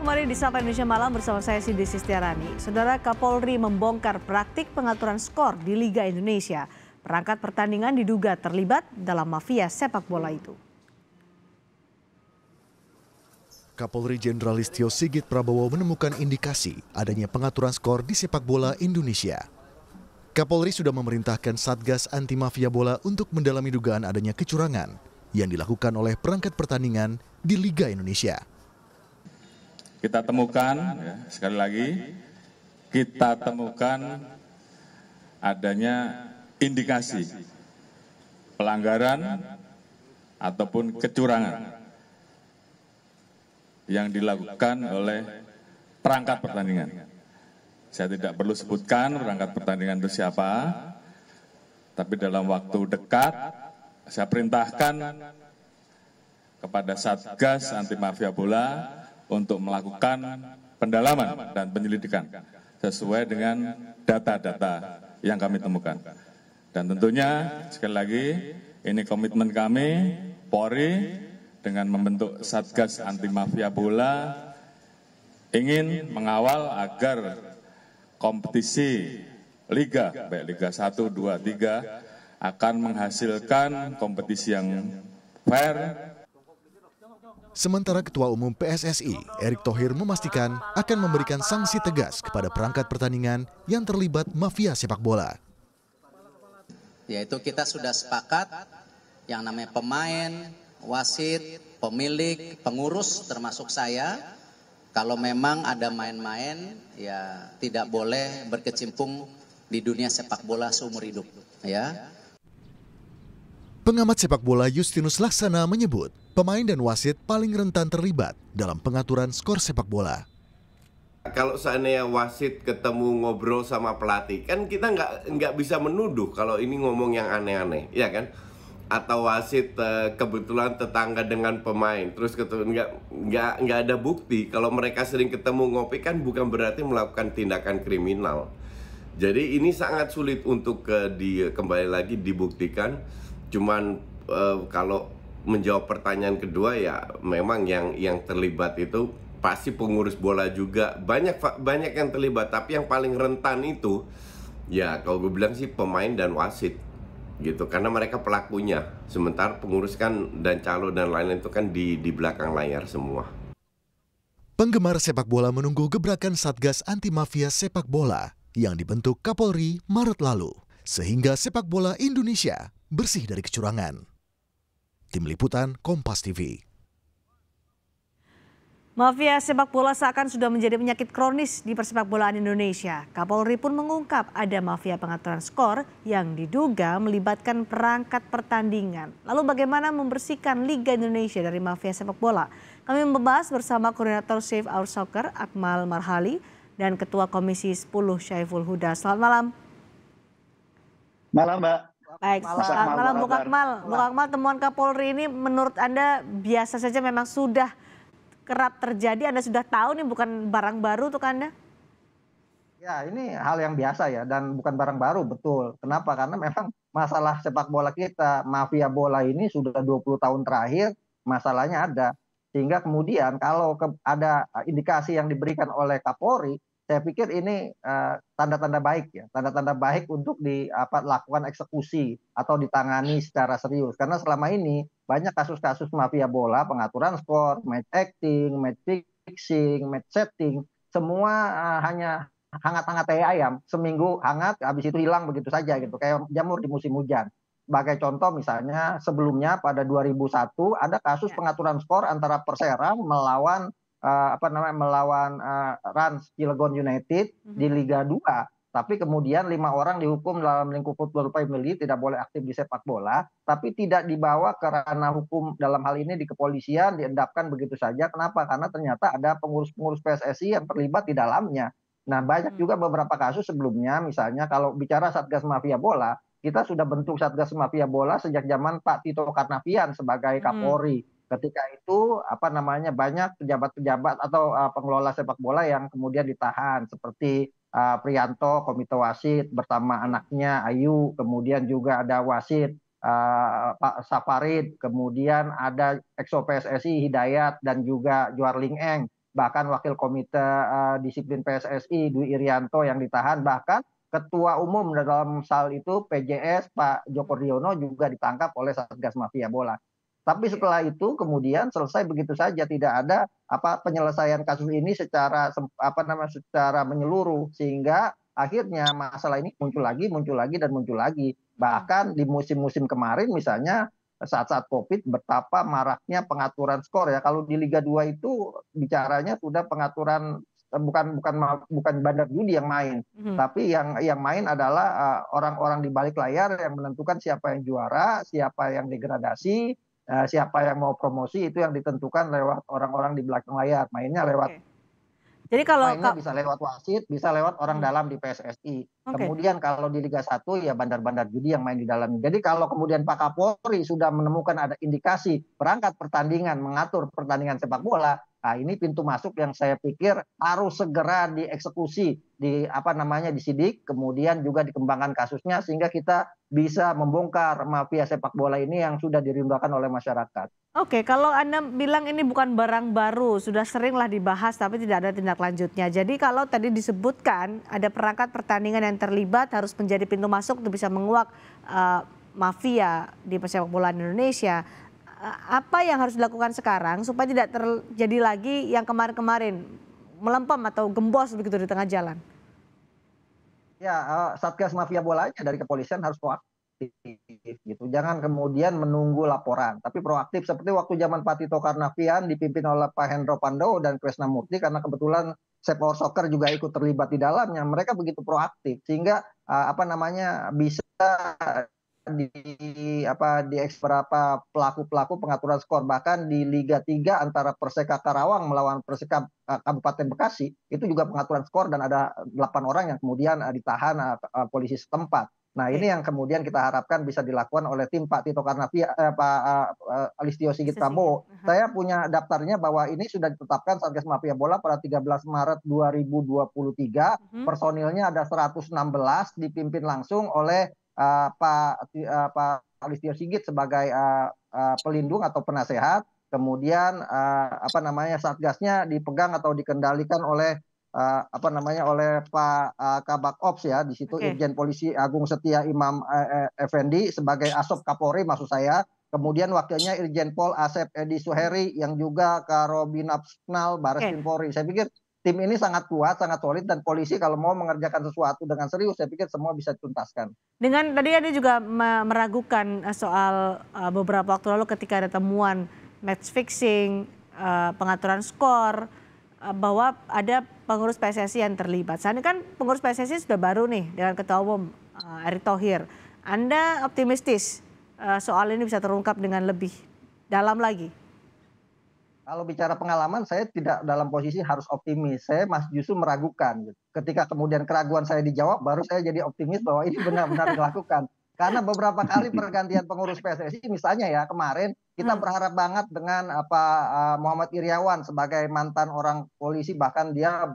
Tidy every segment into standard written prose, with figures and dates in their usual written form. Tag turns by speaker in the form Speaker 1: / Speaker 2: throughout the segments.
Speaker 1: kembali di Sapa Indonesia Malam bersama saya Sidi Sistiarani. Saudara, Kapolri membongkar praktik pengaturan skor di Liga Indonesia. Perangkat pertandingan diduga terlibat dalam mafia sepak bola itu.
Speaker 2: Kapolri Jenderal Listio Sigit Prabowo menemukan indikasi adanya pengaturan skor di sepak bola Indonesia. Kapolri sudah memerintahkan Satgas Anti Mafia Bola untuk mendalami dugaan adanya kecurangan yang dilakukan oleh perangkat pertandingan di Liga Indonesia.
Speaker 3: Kita temukan, sekali lagi, kita temukan adanya indikasi pelanggaran ataupun kecurangan yang dilakukan oleh perangkat pertandingan. Saya tidak perlu sebutkan perangkat pertandingan itu siapa, tapi dalam waktu dekat saya perintahkan kepada Satgas Anti Mafia Bola untuk melakukan pendalaman dan penyelidikan sesuai dengan data-data yang kami temukan. Dan tentunya sekali lagi ini komitmen kami Polri dengan membentuk Satgas Anti Mafia Bola ingin mengawal agar kompetisi Liga, baik Liga 1, 2, 3 akan menghasilkan kompetisi yang fair.
Speaker 2: Sementara Ketua Umum PSSI, Erick Thohir memastikan akan memberikan sanksi tegas kepada perangkat pertandingan yang terlibat mafia sepak bola.
Speaker 4: Yaitu kita sudah sepakat yang namanya pemain, wasit, pemilik, pengurus termasuk saya, kalau memang ada main-main ya tidak boleh berkecimpung di dunia sepak bola seumur hidup, ya.
Speaker 2: Pengamat sepak bola Justinus Laksana menyebut pemain dan wasit paling rentan terlibat dalam pengaturan skor sepak bola.
Speaker 5: Kalau seandainya wasit ketemu ngobrol sama pelatih, kan kita nggak bisa menuduh kalau ini ngomong yang aneh-aneh, ya kan? Atau wasit kebetulan tetangga dengan pemain, terus nggak ada bukti. Kalau mereka sering ketemu ngopi kan bukan berarti melakukan tindakan kriminal. Jadi ini sangat sulit untuk kembali lagi dibuktikan. Cuman kalau menjawab pertanyaan kedua ya memang yang terlibat itu pasti pengurus bola juga, banyak yang terlibat, tapi yang paling rentan itu ya kalau gue bilang sih pemain dan wasit gitu, karena mereka pelakunya, sementara pengurus kan dan calo dan lain-lain itu kan di belakang layar semua.
Speaker 2: Penggemar sepak bola menunggu gebrakan Satgas Anti Mafia Sepak Bola yang dibentuk Kapolri Maret lalu, sehingga sepak bola Indonesia bersih dari kecurangan. Tim Liputan Kompas TV.
Speaker 1: Mafia sepak bola seakan sudah menjadi penyakit kronis di persepak bolaan Indonesia. Kapolri pun mengungkap ada mafia pengaturan skor yang diduga melibatkan perangkat pertandingan. Lalu bagaimana membersihkan Liga Indonesia dari mafia sepak bola? Kami membahas bersama Koordinator Save Our Soccer Akmal Marhali dan Ketua Komisi 10 Syaiful Huda. Selamat malam.
Speaker 6: Malam, Mbak.
Speaker 1: Baik, selamat malam Bung Akmal. Bung Akmal, temuan Kapolri ini menurut Anda biasa saja, memang sudah kerap terjadi? Anda sudah tahu nih bukan barang baru untuk Anda?
Speaker 6: Ya, ini hal yang biasa ya, dan bukan barang baru, betul. Kenapa? Karena memang masalah sepak bola kita, mafia bola ini sudah 20 tahun terakhir, masalahnya ada. Sehingga kemudian kalau ada indikasi yang diberikan oleh Kapolri, saya pikir ini tanda-tanda baik ya, tanda-tanda baik untuk dilakukan eksekusi atau ditangani secara serius. Karena selama ini banyak kasus-kasus mafia bola, pengaturan skor, match acting, match fixing, match setting, semua hanya hangat-hangat kayak ayam, seminggu hangat, habis itu hilang begitu saja gitu, kayak jamur di musim hujan. Sebagai contoh misalnya sebelumnya pada 2001 ada kasus pengaturan skor antara Persera melawan Rans Cilegon United di Liga 2, tapi kemudian 5 orang dihukum dalam lingkup Football Family, tidak boleh aktif di sepak bola, tapi tidak dibawa ke ranah hukum dalam hal ini di kepolisian, diendapkan begitu saja. Kenapa? Karena ternyata ada pengurus-pengurus PSSI yang terlibat di dalamnya. Nah, banyak juga beberapa kasus sebelumnya, misalnya kalau bicara Satgas Mafia Bola, kita sudah bentuk Satgas Mafia Bola sejak zaman Pak Tito Karnavian sebagai Kapolri. Ketika itu banyak pejabat-pejabat atau pengelola sepak bola yang kemudian ditahan, seperti Priyanto, komite wasit bersama anaknya Ayu, kemudian juga ada wasit Pak Safarid, kemudian ada Exo PSSI Hidayat dan juga Juarling Eng. bahkan Wakil Komite Disiplin PSSI Dwi Irianto yang ditahan, bahkan Ketua Umum dalam hal itu PJS Pak Joko Riono juga ditangkap oleh Satgas Mafia Bola. Tapi setelah itu kemudian selesai begitu saja, tidak ada penyelesaian kasus ini secara secara menyeluruh, sehingga akhirnya masalah ini muncul lagi dan muncul lagi. Bahkan di musim-musim kemarin misalnya saat-saat COVID betapa maraknya pengaturan skor ya. Kalau di Liga 2 itu bicaranya sudah pengaturan bukan bandar judi yang main, tapi yang main adalah orang-orang di balik layar yang menentukan siapa yang juara, siapa yang degradasi, siapa yang mau promosi, itu yang ditentukan lewat orang-orang di belakang layar. Mainnya
Speaker 1: Jadi kalau
Speaker 6: bisa lewat wasit, bisa lewat orang dalam di PSSI. Kemudian kalau di Liga 1 ya bandar-bandar judi yang main di dalamnya. Jadi kalau kemudian Pak Kapolri sudah menemukan ada indikasi perangkat pertandingan mengatur pertandingan sepak bola, nah ini pintu masuk yang saya pikir harus segera dieksekusi, disidik, kemudian juga dikembangkan kasusnya sehingga kita bisa membongkar mafia sepak bola ini yang sudah dirindukan oleh masyarakat.
Speaker 1: Oke, kalau Anda bilang ini bukan barang baru, sudah seringlah dibahas tapi tidak ada tindak lanjutnya. Jadi kalau tadi disebutkan ada perangkat pertandingan yang terlibat harus menjadi pintu masuk untuk bisa menguak mafia di sepak bola Indonesia. Apa yang harus dilakukan sekarang supaya tidak terjadi lagi yang kemarin-kemarin melempem atau gembos begitu di tengah jalan?
Speaker 6: Ya, Satgas Mafia Bola aja dari kepolisian harus proaktif gitu. Jangan kemudian menunggu laporan, tapi proaktif seperti waktu zaman Pak Tito Karnavian dipimpin oleh Pak Hendro Pandowo dan Krisnamurti, karena kebetulan Sepak Soccer juga ikut terlibat di dalamnya. Mereka begitu proaktif sehingga bisa beberapa pelaku pengaturan skor, bahkan di Liga 3 antara Perseka Karawang melawan Perseka Kabupaten Bekasi itu juga pengaturan skor dan ada 8 orang yang kemudian ditahan polisi setempat. Nah, ini yang kemudian kita harapkan bisa dilakukan oleh tim Pak Tito Karnavian, Pak Listio Sigit Prabowo. Saya punya daftarnya bahwa ini sudah ditetapkan Satgas Mafia Bola pada 13 Maret 2023. Personilnya ada 116 dipimpin langsung oleh Pak Listio Sigit sebagai pelindung atau penasehat, kemudian Satgasnya dipegang atau dikendalikan oleh oleh Pak Kabak Ops ya, di situ Irjen Polisi Agung Setia Imam Effendi sebagai Asop Kapolri maksud saya. Kemudian wakilnya Irjen Pol Asep Edi Suheri yang juga Karobinapsnal Baris Krim Polri. Saya pikir tim ini sangat kuat, sangat solid, dan polisi kalau mau mengerjakan sesuatu dengan serius, saya pikir semua bisa dituntaskan.
Speaker 1: Dengan tadi Anda juga meragukan soal beberapa waktu lalu ketika ada temuan match fixing, pengaturan skor, bahwa ada pengurus PSSI yang terlibat. Saat ini kan pengurus PSSI sudah baru nih dengan Ketua Umum Erick Thohir. Anda optimistis soal ini bisa terungkap dengan lebih dalam lagi?
Speaker 6: Kalau bicara pengalaman, saya tidak dalam posisi harus optimis. Saya justru meragukan. Ketika kemudian keraguan saya dijawab, baru saya jadi optimis bahwa ini benar-benar dilakukan. Karena beberapa kali pergantian pengurus PSSI, misalnya ya kemarin kita berharap banget dengan Muhammad Iriawan sebagai mantan orang polisi, bahkan dia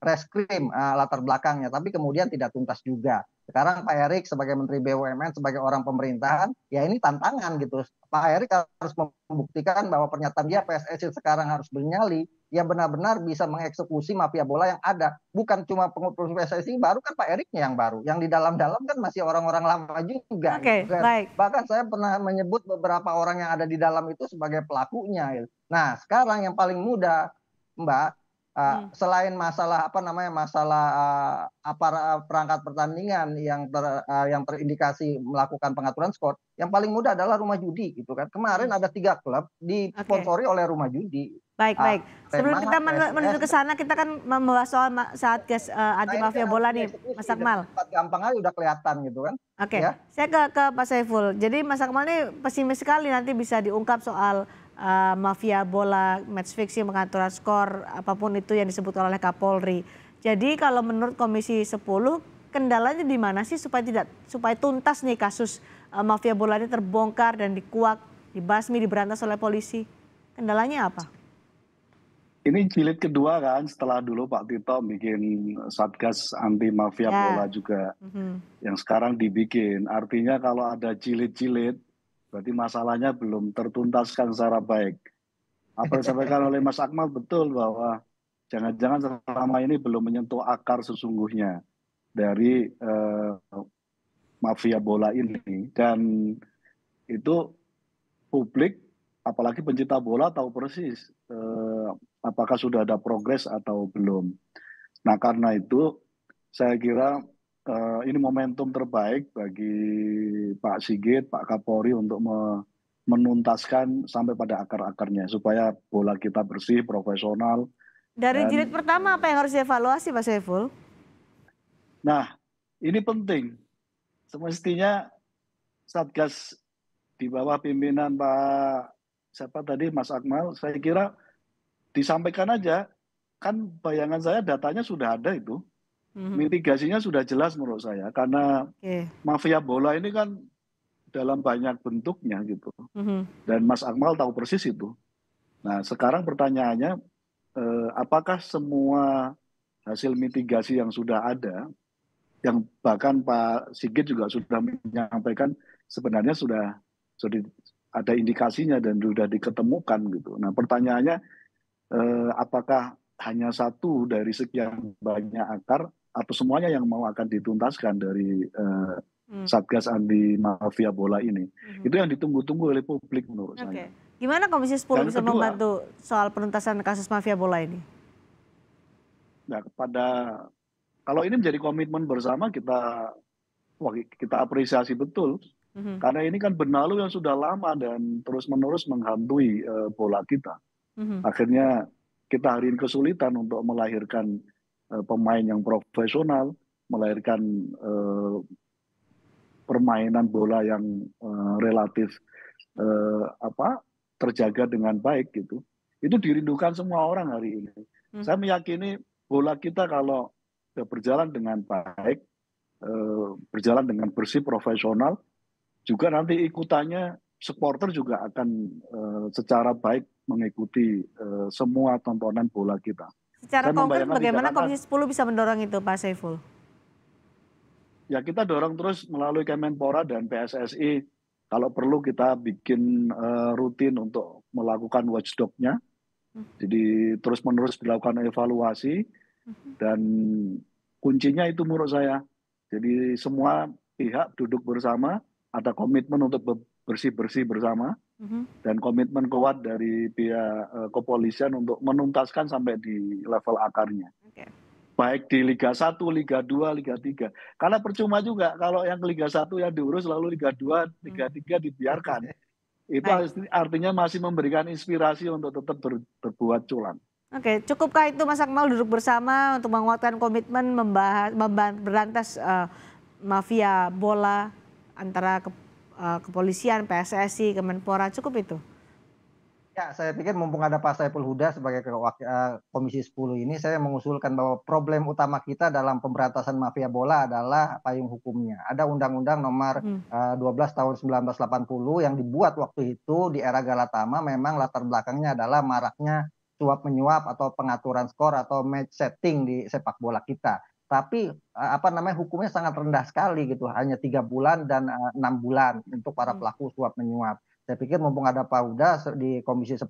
Speaker 6: reskrim latar belakangnya, tapi kemudian tidak tuntas juga. Sekarang Pak Erick sebagai Menteri BUMN, sebagai orang pemerintahan, ya ini tantangan gitu. Pak Erick harus membuktikan bahwa pernyataan dia PSSI sekarang harus bernyali, yang benar-benar bisa mengeksekusi mafia bola yang ada. Bukan cuma pengurus PSSI baru, kan Pak Eriknya yang baru. Yang di dalam-dalam kan masih orang-orang lama juga.
Speaker 1: Gitu kan. Baik.
Speaker 6: Bahkan saya pernah menyebut beberapa orang yang ada di dalam itu sebagai pelakunya. Gitu. Nah, sekarang yang paling mudah, Mbak, selain masalah perangkat pertandingan yang terindikasi melakukan pengaturan skor, yang paling mudah adalah rumah judi gitu kan. Kemarin ada 3 klub disponsori oleh rumah judi.
Speaker 1: Baik. Sebelum kita menuju ke sana, kita kan membahas soal Satgas anti mafia bola nih, Mas Akmal.
Speaker 6: Gampang aja udah kelihatan gitu kan.
Speaker 1: Oke. Ya? Saya ke Pak Saiful. Jadi Mas Akmal ini pesimis sekali nanti bisa diungkap soal mafia bola, match fixing, pengaturan skor, apapun itu yang disebut oleh Kapolri. Jadi kalau menurut Komisi 10, kendalanya di mana sih supaya tuntas nih kasus mafia bola ini terbongkar dan dikuak, dibasmi, diberantas oleh polisi? Kendalanya apa?
Speaker 7: Ini jilid kedua kan, setelah dulu Pak Tito bikin Satgas anti mafia bola juga, yang sekarang dibikin. Artinya kalau ada jilid-jilid, berarti masalahnya belum tertuntaskan secara baik. Apa yang disampaikan oleh Mas Akmal betul bahwa jangan-jangan selama ini belum menyentuh akar sesungguhnya dari mafia bola ini, dan itu publik apalagi pencinta bola tahu persis apakah sudah ada progres atau belum. Nah karena itu saya kira ini momentum terbaik bagi Pak Sigit, Pak Kapolri untuk menuntaskan sampai pada akar-akarnya supaya bola kita bersih, profesional.
Speaker 1: Dari
Speaker 7: Dan,
Speaker 1: jilid pertama apa yang harus dievaluasi Pak Saiful?
Speaker 7: nah ini penting. Semestinya Satgas di bawah pimpinan Pak siapa tadi Mas Akmal, saya kira disampaikan aja, kan bayangan saya datanya sudah ada itu, mitigasinya sudah jelas menurut saya, karena mafia bola ini kan dalam banyak bentuknya gitu, dan Mas Akmal tahu persis itu. Nah sekarang pertanyaannya, apakah semua hasil mitigasi yang sudah ada, yang bahkan Pak Sigit juga sudah menyampaikan sebenarnya sudah ada indikasinya dan sudah diketemukan gitu. Nah pertanyaannya, apakah hanya satu dari sekian banyak akar atau semuanya yang mau akan dituntaskan dari Satgas Anti Mafia Bola ini? Itu yang ditunggu-tunggu oleh publik menurut saya.
Speaker 1: Gimana Komisi 10 bisa
Speaker 7: kedua,
Speaker 1: membantu soal penuntasan kasus mafia bola ini?
Speaker 7: Nah, kalau ini menjadi komitmen bersama, kita apresiasi betul. Karena ini kan benalu yang sudah lama dan terus-menerus menghantui bola kita. Akhirnya kita hari ini kesulitan untuk melahirkan pemain yang profesional, melahirkan permainan bola yang relatif terjaga dengan baik gitu. Itu dirindukan semua orang hari ini. Saya meyakini bola kita kalau berjalan dengan baik, berjalan dengan bersih, profesional, juga nanti ikutannya supporter juga akan secara baik mengikuti semua tontonan bola kita.
Speaker 1: Secara konkret bagaimana Komisi 10 bisa mendorong itu Pak Saiful?
Speaker 7: Ya kita dorong terus melalui Kemenpora dan PSSI. Kalau perlu kita bikin rutin untuk melakukan watchdog-nya. Jadi terus-menerus dilakukan evaluasi, dan kuncinya itu menurut saya. Jadi semua pihak duduk bersama, ada komitmen untuk bersih-bersih bersama, dan komitmen kuat dari pihak kepolisian untuk menuntaskan sampai di level akarnya. Baik di Liga 1, Liga 2, Liga 3. Karena percuma juga kalau yang Liga 1 yang diurus lalu Liga 2, Liga 3 dibiarkan. Itu artinya masih memberikan inspirasi untuk tetap berbuat culang.
Speaker 1: Oke, cukupkah itu Mas Akmal duduk bersama untuk menguatkan komitmen berantas mafia bola antara kepolisian, PSSI, Kemenpora, cukup itu?
Speaker 6: Ya, saya pikir mumpung ada Pak Saiful Huda sebagai Komisi 10 ini, saya mengusulkan bahwa problem utama kita dalam pemberantasan mafia bola adalah payung hukumnya. Ada Undang-Undang Nomor 12 Tahun 1980 yang dibuat waktu itu di era Galatama, memang latar belakangnya adalah maraknya suap menyuap atau pengaturan skor atau match setting di sepak bola kita. Tapi hukumnya sangat rendah sekali gitu, hanya 3 bulan dan 6 bulan untuk para pelaku suap menyuap. Saya pikir mumpung ada Pak Huda di Komisi 10,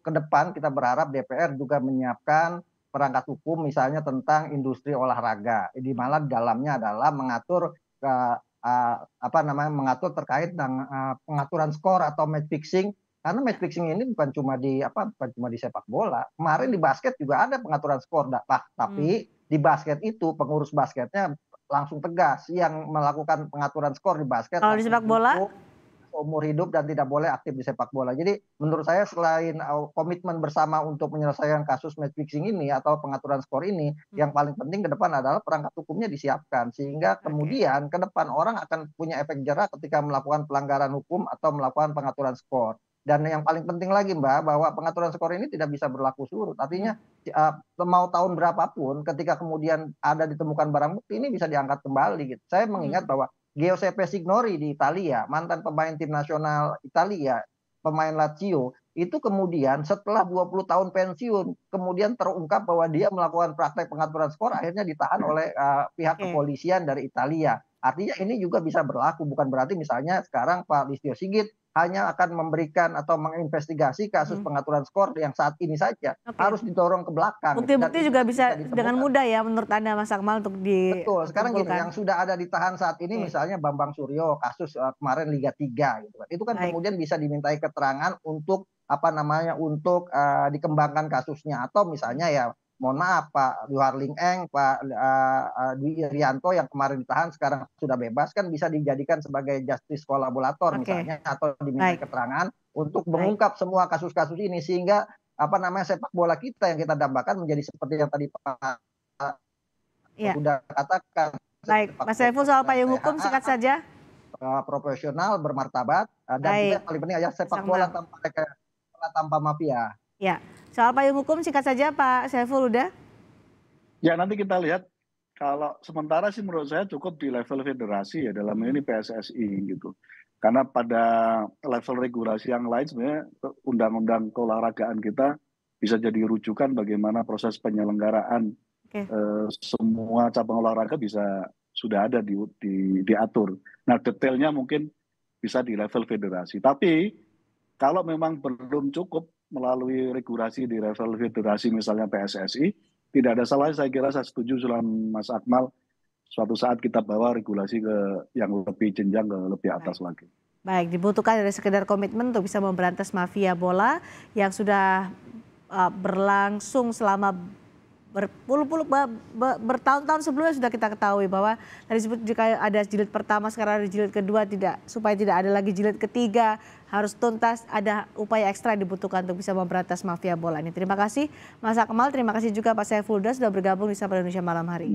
Speaker 6: ke depan kita berharap DPR juga menyiapkan perangkat hukum misalnya tentang industri olahraga. Di mana di dalamnya adalah mengatur mengatur terkait dengan pengaturan skor atau match fixing. Karena match fixing ini bukan cuma di sepak bola. Kemarin di basket juga ada pengaturan skor, tapi di basket itu pengurus basketnya langsung tegas, yang melakukan pengaturan skor di basket.
Speaker 1: Kalau di sepak bola
Speaker 6: umur hidup dan tidak boleh aktif di sepak bola. Jadi menurut saya selain komitmen bersama untuk menyelesaikan kasus match fixing ini atau pengaturan skor ini, yang paling penting ke depan adalah perangkat hukumnya disiapkan, sehingga kemudian ke depan orang akan punya efek jerah ketika melakukan pelanggaran hukum atau melakukan pengaturan skor. Dan yang paling penting lagi Mbak, bahwa pengaturan skor ini tidak bisa berlaku surut. Artinya mau tahun berapapun, ketika kemudian ada ditemukan barang bukti, ini bisa diangkat kembali gitu. Saya mengingat bahwa Giuseppe Signori di Italia, mantan pemain tim nasional Italia, pemain Lazio, itu kemudian setelah 20 tahun pensiun, kemudian terungkap bahwa dia melakukan praktek pengaturan skor, akhirnya ditahan oleh pihak kepolisian dari Italia. Artinya ini juga bisa berlaku, bukan berarti misalnya sekarang Pak Listio Sigit hanya akan memberikan atau menginvestigasi kasus pengaturan skor yang saat ini saja. Harus didorong ke belakang.
Speaker 1: Bukti-bukti juga bisa dengan mudah ya menurut Anda Mas Akmal untuk
Speaker 6: Betul. Sekarang gini, yang sudah ada ditahan saat ini misalnya Bambang Suryo kasus kemarin Liga 3 gitu kan. Itu kan kemudian bisa dimintai keterangan untuk untuk dikembangkan kasusnya, atau misalnya ya mohon maaf Pak Yuharling Eng, Pak Dwi Irianto yang kemarin ditahan sekarang sudah bebas, kan bisa dijadikan sebagai justice kolaborator misalnya, atau diminta keterangan untuk mengungkap semua kasus-kasus ini, sehingga sepak bola kita yang kita dambakan menjadi seperti yang tadi Pak sudah katakan.
Speaker 1: Baik, Mas Saiful, soal payung hukum singkat saja.
Speaker 6: Profesional, bermartabat, dan juga yang paling penting adalah sepak bola tanpa mafia.
Speaker 1: Ya, soal payung hukum singkat saja Pak Saiful, udah?
Speaker 7: Ya, nanti kita lihat. Kalau sementara sih menurut saya cukup di level federasi ya, dalam ini PSSI gitu. Karena pada level regulasi yang lain sebenarnya undang-undang keolahragaan kita bisa jadi rujukan bagaimana proses penyelenggaraan semua cabang olahraga sudah ada diatur. Nah, detailnya mungkin bisa di level federasi. Tapi kalau memang belum cukup melalui regulasi di level federasi misalnya PSSI, tidak ada salahnya, saya kira saya setuju dengan Mas Akmal, suatu saat kita bawa regulasi ke yang lebih jenjang, ke lebih atas lagi.
Speaker 1: Baik, dibutuhkan dari sekedar komitmen untuk bisa memberantas mafia bola yang sudah berlangsung selama bertahun-tahun sebelumnya. Sudah kita ketahui bahwa tadi disebut jika ada jilid pertama, sekarang ada jilid kedua, supaya tidak ada lagi jilid ketiga, harus tuntas, ada upaya ekstra yang dibutuhkan untuk bisa memberantas mafia bola ini. Terima kasih Mas Akmal, terima kasih juga Pak Saiful Huda sudah bergabung di Sapa Indonesia malam hari ini.